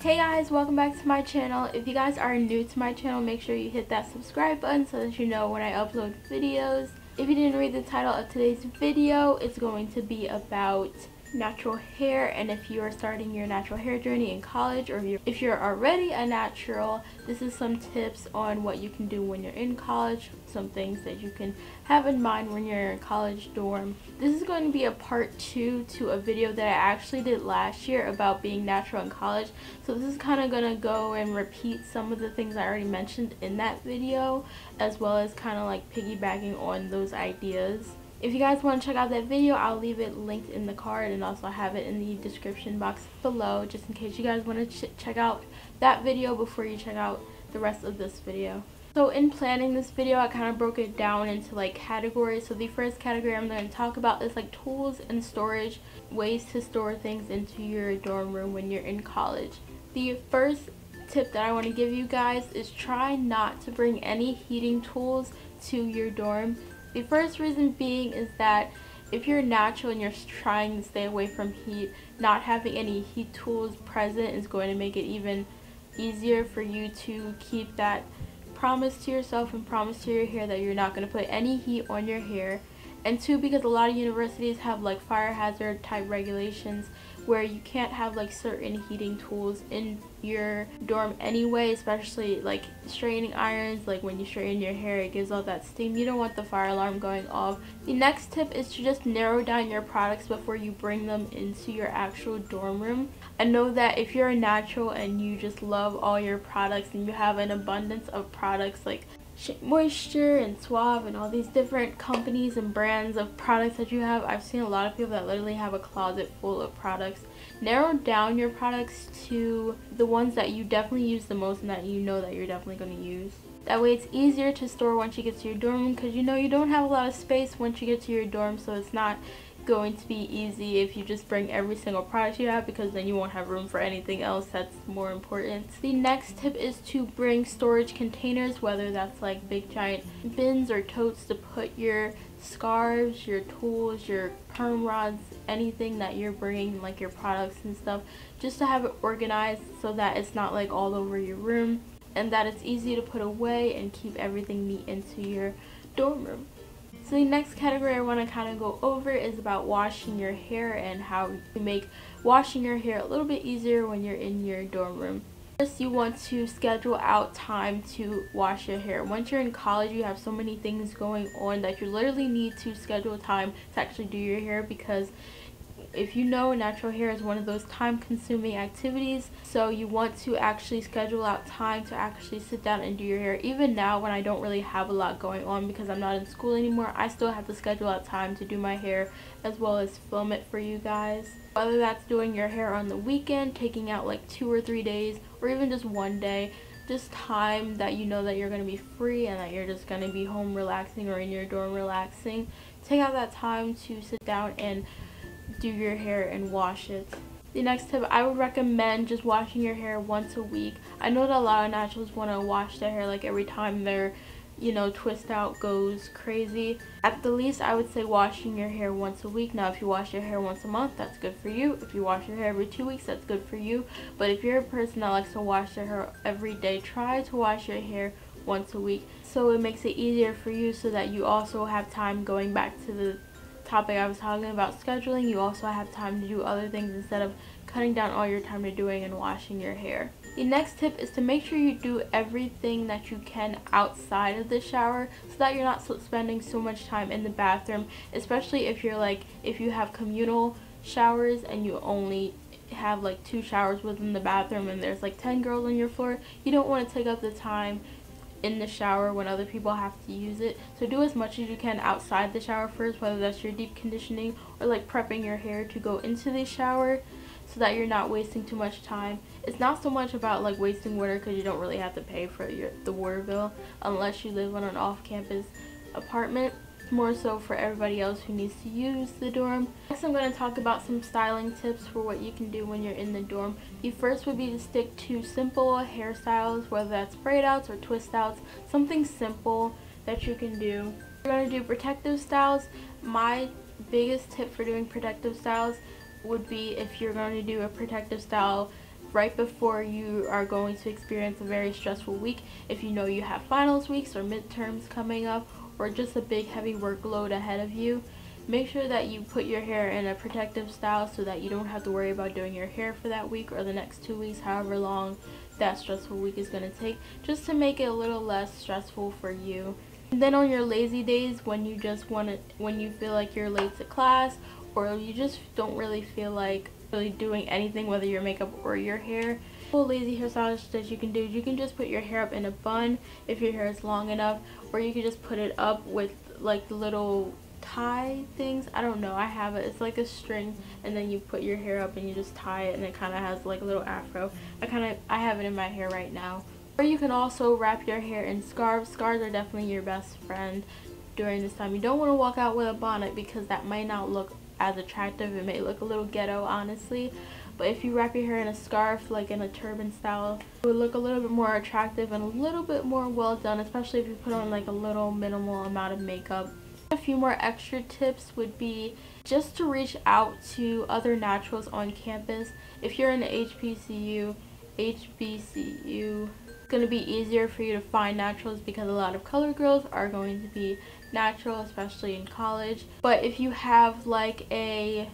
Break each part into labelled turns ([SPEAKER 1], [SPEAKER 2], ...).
[SPEAKER 1] Hey guys, welcome back to my channel. If you guys are new to my channel, make sure you hit that subscribe button so that you know when I upload videos. If you didn't read the title of today's video, it's going to be about natural hair, and if you are starting your natural hair journey in college, or if you're already a natural, this is some tips on what you can do when you're in college, some things that you can have in mind when you're in college dorm. This is going to be a part 2 to a video that I actually did last year about being natural in college, so this is kind of going to go and repeat some of the things I already mentioned in that video, as well as kind of like piggybacking on those ideas. If you guys want to check out that video, I'll leave it linked in the card and also have it in the description box below, just in case you guys want to check out that video before you check out the rest of this video. So in planning this video, I kind of broke it down into like categories. So the first category I'm going to talk about is like tools and storage, ways to store things into your dorm room when you're in college. The first tip that I want to give you guys is try not to bring any heating tools to your dorm. The first reason being is that if you're natural and you're trying to stay away from heat, not having any heat tools present is going to make it even easier for you to keep that promise to yourself and promise to your hair that you're not going to put any heat on your hair. And two, because a lot of universities have like fire hazard type regulations where you can't have like certain heating tools in your dorm anyway, especially like straightening irons. Like when you straighten your hair, it gives all that steam. You don't want the fire alarm going off. The next tip is to just narrow down your products before you bring them into your actual dorm room. I know that if you're a natural and you just love all your products and you have an abundance of products like Moisture and Suave and all these different companies and brands of products that you have, I've seen a lot of people that literally have a closet full of products. Narrow down your products to the ones that you definitely use the most and that you know that you're definitely going to use. That way it's easier to store once you get to your dorm room, because you know you don't have a lot of space once you get to your dorm, so it's not going to be easy if you just bring every single product you have, because then you won't have room for anything else that's more important. The next tip is to bring storage containers, whether that's like big giant bins or totes to put your scarves, your tools, your perm rods, anything that you're bringing, like your products and stuff, just to have it organized so that it's not like all over your room and that it's easy to put away and keep everything neat into your dorm room. So the next category I want to kind of go over is about washing your hair and how to make washing your hair a little bit easier when you're in your dorm room. First, you want to schedule out time to wash your hair. Once you're in college, you have so many things going on that you literally need to schedule time to actually do your hair, because if you know, natural hair is one of those time-consuming activities, so you want to actually schedule out time to actually sit down and do your hair. Even now, when I don't really have a lot going on because I'm not in school anymore, I still have to schedule out time to do my hair as well as film it for you guys. Whether that's doing your hair on the weekend, taking out like 2 or 3 days, or even just one day, just time that you know that you're going to be free and that you're just going to be home relaxing or in your dorm relaxing. Take out that time to sit down and do your hair and wash it. The next tip, I would recommend just washing your hair once a week. I know that a lot of naturals want to wash their hair like every time their twist out goes crazy. At the least, I would say washing your hair once a week. Now if you wash your hair once a month, that's good for you. If you wash your hair every 2 weeks, that's good for you. But if you're a person that likes to wash their hair every day, try to wash your hair once a week so it makes it easier for you, so that you also have time. Going back to the topic I was talking about, scheduling, you also have time to do other things instead of cutting down all your time to doing and washing your hair. The next tip is to make sure you do everything that you can outside of the shower, so that you're not spending so much time in the bathroom, especially if you have communal showers and you only have like 2 showers within the bathroom and there's like 10 girls on your floor. You don't want to take up the time in the shower when other people have to use it. So do as much as you can outside the shower first, whether that's your deep conditioning or like prepping your hair to go into the shower, so that you're not wasting too much time. It's not so much about like wasting water, because you don't really have to pay for the water bill unless you live on an off-campus apartment. More so for everybody else who needs to use the dorm. Next, I'm going to talk about some styling tips for what you can do when you're in the dorm. The first would be to stick to simple hairstyles, whether that's braid outs or twist outs, something simple that you can do. We're going to do protective styles. My biggest tip for doing protective styles would be, if you're going to do a protective style right before you are going to experience a very stressful week. If you know you have finals weeks or midterms coming up, or just a big heavy workload ahead of you, make sure that you put your hair in a protective style so that you don't have to worry about doing your hair for that week or the next 2 weeks, however long that stressful week is going to take, just to make it a little less stressful for you. And then on your lazy days, when you feel like you're late to class, or you just don't really feel like really doing anything, whether your makeup or your hair, lazy hairstyles that you can do, you can just put your hair up in a bun if your hair is long enough, or you can just put it up with like the little tie things. I don't know, I have it. It's like a string, and then you put your hair up and you just tie it, and it kind of has like a little afro. I have it in my hair right now. Or you can also wrap your hair in scarves. Scarves are definitely your best friend during this time. You don't want to walk out with a bonnet because that might not look as attractive. It may look a little ghetto, honestly. But if you wrap your hair in a scarf, like in a turban style, it would look a little bit more attractive and a little bit more well done, especially if you put on like a little minimal amount of makeup. A few more extra tips would be just to reach out to other naturals on campus. If you're in the HBCU, it's going to be easier for you to find naturals because a lot of colored girls are going to be natural, especially in college. But if you have like a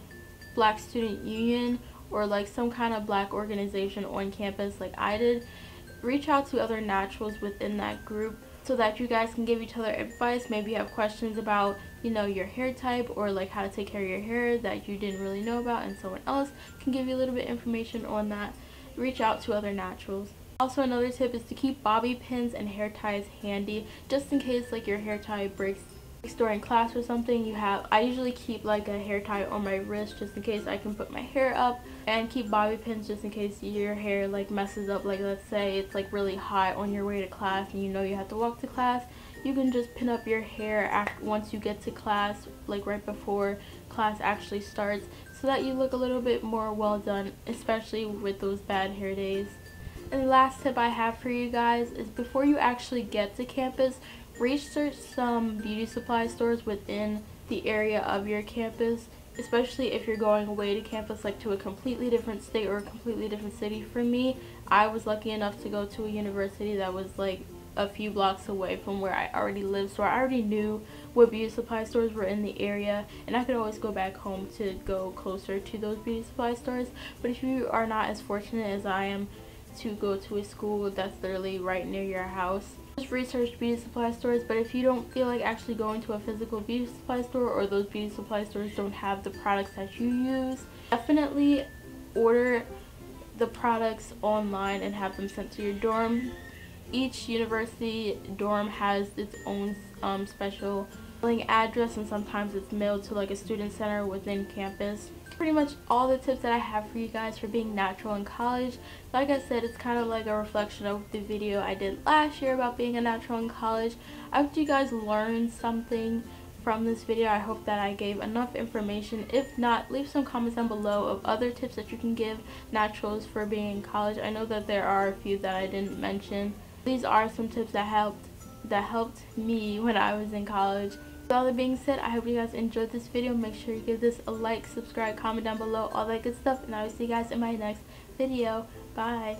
[SPEAKER 1] Black student union or like some kind of Black organization on campus like I did, reach out to other naturals within that group so that you guys can give each other advice. Maybe you have questions about, you know, your hair type, or like how to take care of your hair that you didn't really know about, and someone else can give you a little bit of information on that. Reach out to other naturals. Also, another tip is to keep bobby pins and hair ties handy, just in case like your hair tie breaks during class or something. I usually keep like a hair tie on my wrist just in case I can put my hair up, and keep bobby pins just in case your hair like messes up. Like let's say it's like really hot on your way to class and you know you have to walk to class, you can just pin up your hair once you get to class, like right before class actually starts, so that you look a little bit more well done, especially with those bad hair days. And the last tip I have for you guys is, before you actually get to campus, research some beauty supply stores within the area of your campus, especially if you're going away to campus, like to a completely different state or a completely different city. For me, I was lucky enough to go to a university that was like a few blocks away from where I already lived, so I already knew what beauty supply stores were in the area, and I could always go back home to go closer to those beauty supply stores. But if you are not as fortunate as I am to go to a school that's literally right near your house, just research beauty supply stores. But if you don't feel like actually going to a physical beauty supply store, or those beauty supply stores don't have the products that you use, definitely order the products online and have them sent to your dorm. Each university dorm has its own special mailing address, and sometimes it's mailed to like a student center within campus. Pretty much all the tips that I have for you guys for being natural in college. Like I said, it's kind of like a reflection of the video I did last year about being a natural in college. I hope you guys learned something from this video. I hope that I gave enough information. If not, leave some comments down below of other tips that you can give naturals for being in college. I know that there are a few that I didn't mention. These are some tips that helped me when I was in college. With all that being said, I hope you guys enjoyed this video. Make sure you give this a like, subscribe, comment down below, all that good stuff, and I will see you guys in my next video. Bye.